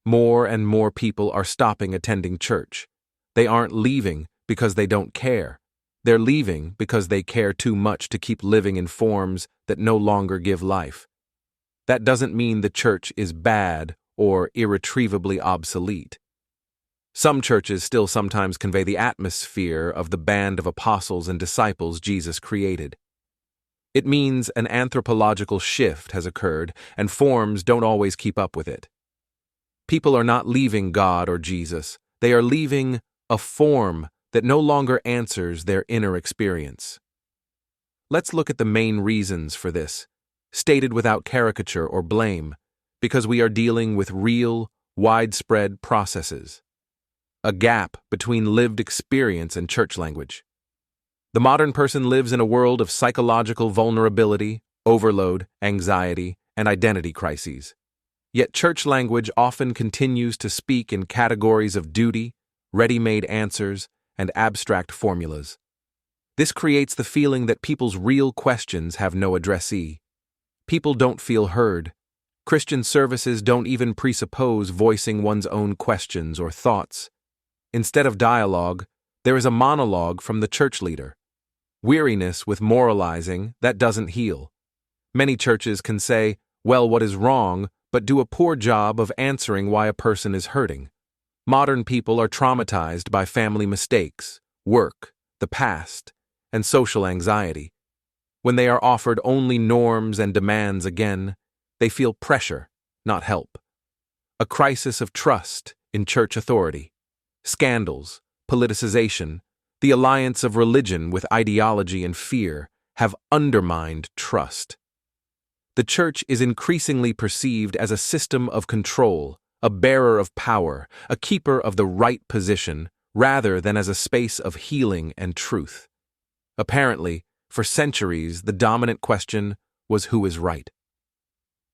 more and more people are stopping attending church. They aren't leaving because they don't care. They're leaving because they care too much to keep living in forms that no longer give life. That doesn't mean the church is bad or irretrievably obsolete. Some churches still sometimes convey the atmosphere of the band of apostles and disciples Jesus created. It means an anthropological shift has occurred, and forms don't always keep up with it. People are not leaving God or Jesus. They are leaving a form that no longer answers their inner experience. Let's look at the main reasons for this, stated without caricature or blame, because we are dealing with real, widespread processes. A gap between lived experience and church language. The modern person lives in a world of psychological vulnerability, overload, anxiety, and identity crises. Yet church language often continues to speak in categories of duty, ready-made answers, and abstract formulas. This creates the feeling that people's real questions have no addressee. People don't feel heard. Christian services don't even presuppose voicing one's own questions or thoughts. Instead of dialogue, there is a monologue from the church leader. Weariness with moralizing that doesn't heal. Many churches can say, well, what is wrong, but do a poor job of answering why a person is hurting. Modern people are traumatized by family mistakes, work, the past, and social anxiety. When they are offered only norms and demands again, they feel pressure, not help. A crisis of trust in church authority. Scandals, politicization, the alliance of religion with ideology and fear have undermined trust. The church is increasingly perceived as a system of control, a bearer of power, a keeper of the right position, rather than as a space of healing and truth. Apparently, for centuries, the dominant question was who is right.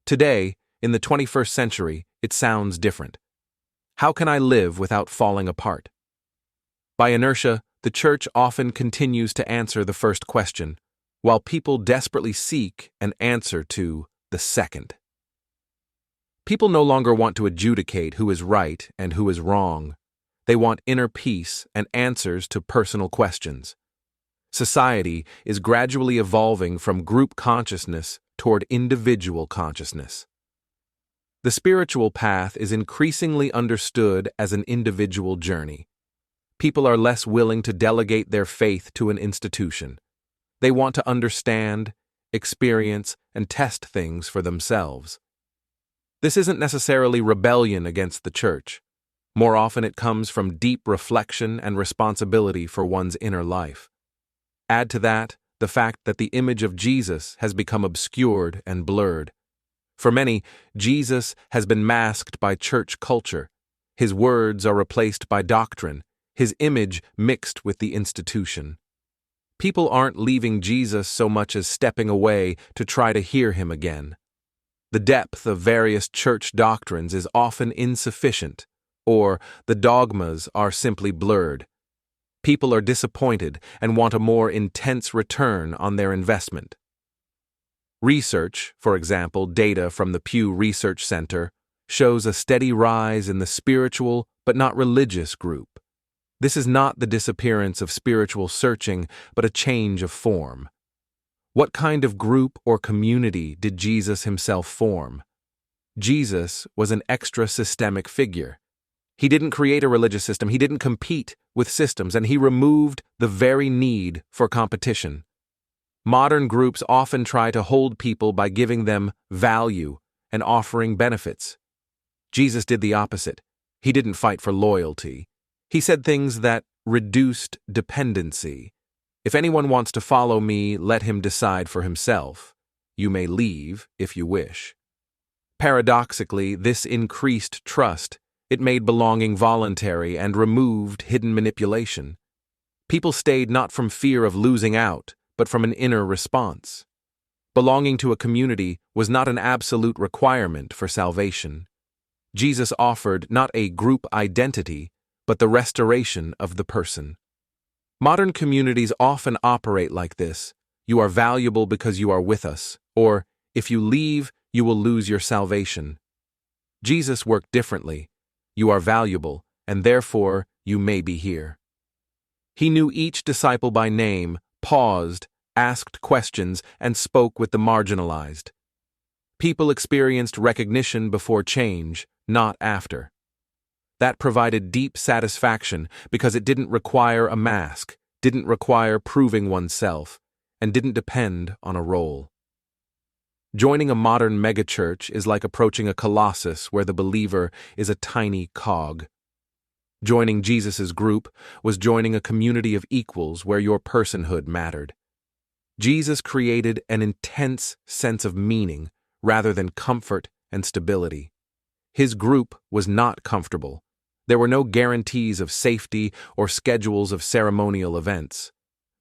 Today, in the 21st century, it sounds different. How can I live without falling apart? By inertia, the church often continues to answer the first question, while people desperately seek an answer to the second. People no longer want to adjudicate who is right and who is wrong. They want inner peace and answers to personal questions. Society is gradually evolving from group consciousness toward individual consciousness. The spiritual path is increasingly understood as an individual journey. People are less willing to delegate their faith to an institution. They want to understand, experience, and test things for themselves. This isn't necessarily rebellion against the church. More often it comes from deep reflection and responsibility for one's inner life. Add to that the fact that the image of Jesus has become obscured and blurred. For many, Jesus has been masked by church culture. His words are replaced by doctrine, his image mixed with the institution. People aren't leaving Jesus so much as stepping away to try to hear him again. The depth of various church doctrines is often insufficient, or the dogmas are simply blurred. People are disappointed and want a more intense return on their investment. Research, for example, data from the Pew Research Center, shows a steady rise in the spiritual but not religious group. This is not the disappearance of spiritual searching, but a change of form. What kind of group or community did Jesus himself form? Jesus was an extra-systemic figure. He didn't create a religious system, he didn't compete with systems, and he removed the very need for competition. Modern groups often try to hold people by giving them value and offering benefits. Jesus did the opposite. He didn't fight for loyalty. He said things that reduced dependency. If anyone wants to follow me, let him decide for himself. You may leave if you wish. Paradoxically, this increased trust. It made belonging voluntary and removed hidden manipulation. People stayed not from fear of losing out, but from an inner response. Belonging to a community was not an absolute requirement for salvation. Jesus offered not a group identity, but the restoration of the person. Modern communities often operate like this. You are valuable because you are with us, or if you leave, you will lose your salvation. Jesus worked differently. you are valuable, and therefore you may be here. He knew each disciple by name, paused, asked questions, and spoke with the marginalized. People experienced recognition before change, not after. That provided deep satisfaction because it didn't require a mask, didn't require proving oneself, and didn't depend on a role. Joining a modern megachurch is like approaching a colossus where the believer is a tiny cog. Joining Jesus' group was joining a community of equals where your personhood mattered. Jesus created an intense sense of meaning rather than comfort and stability. His group was not comfortable. There were no guarantees of safety or schedules of ceremonial events.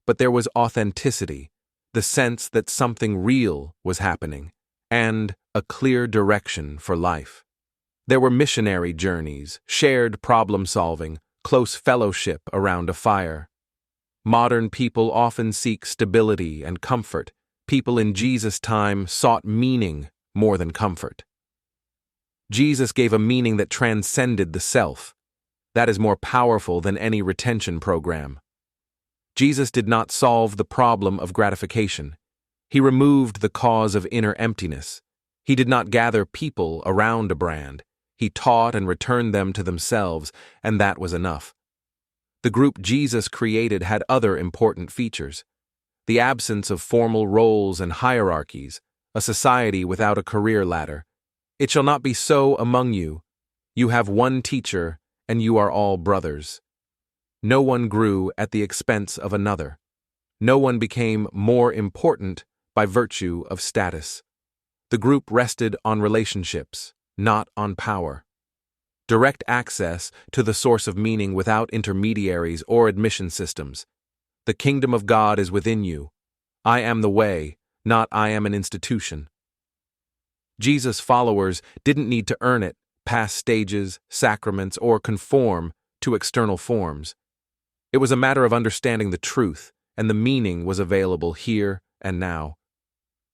But there was authenticity, the sense that something real was happening, and a clear direction for life. There were missionary journeys, shared problem-solving, close fellowship around a fire. Modern people often seek stability and comfort. People in Jesus' time sought meaning more than comfort. Jesus gave a meaning that transcended the self. That is more powerful than any retention program. Jesus did not solve the problem of gratification. He removed the cause of inner emptiness. He did not gather people around a brand. He taught and returned them to themselves, and that was enough. The group Jesus created had other important features. The absence of formal roles and hierarchies, a society without a career ladder. It shall not be so among you. You have one teacher, and you are all brothers. No one grew at the expense of another. No one became more important by virtue of status. The group rested on relationships, not on power. Direct access to the source of meaning without intermediaries or admission systems. The kingdom of God is within you. I am the way, not I am an institution. Jesus' followers didn't need to earn it, pass stages, sacraments, or conform to external forms. It was a matter of understanding the truth, and the meaning was available here and now.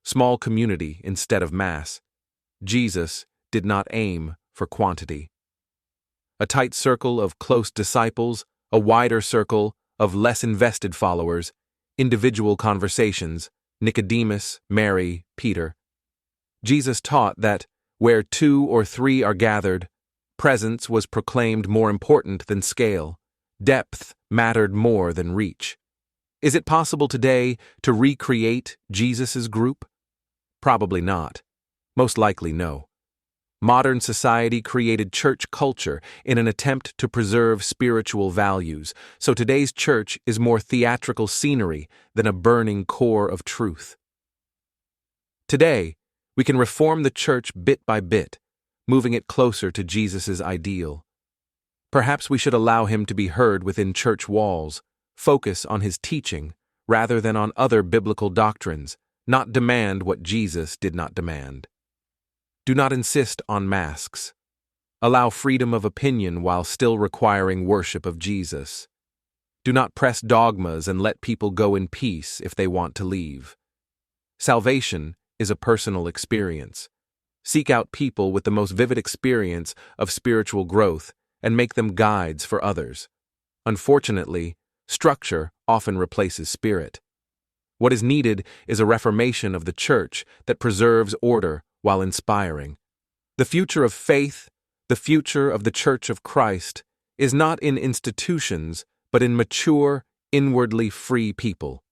Small community instead of mass. Jesus did not aim for quantity. A tight circle of close disciples, a wider circle of less invested followers, individual conversations, Nicodemus, Mary, Peter. Jesus taught that where 2 or 3 are gathered, presence was proclaimed more important than scale. Depth mattered more than reach. Is it possible today to recreate Jesus' group? Probably not. Most likely no. Modern society created church culture in an attempt to preserve spiritual values, so today's church is more theatrical scenery than a burning core of truth. Today, we can reform the church bit by bit, moving it closer to Jesus' ideal. Perhaps we should allow him to be heard within church walls, focus on his teaching rather than on other biblical doctrines, not demand what Jesus did not demand. Do not insist on masks. Allow freedom of opinion while still requiring worship of Jesus. Do not press dogmas and let people go in peace if they want to leave. Salvation is a personal experience. Seek out people with the most vivid experience of spiritual growth and make them guides for others. Unfortunately, structure often replaces spirit. What is needed is a reformation of the church that preserves order while inspiring. The future of faith, the future of the Church of Christ, is not in institutions, but in mature, inwardly free people.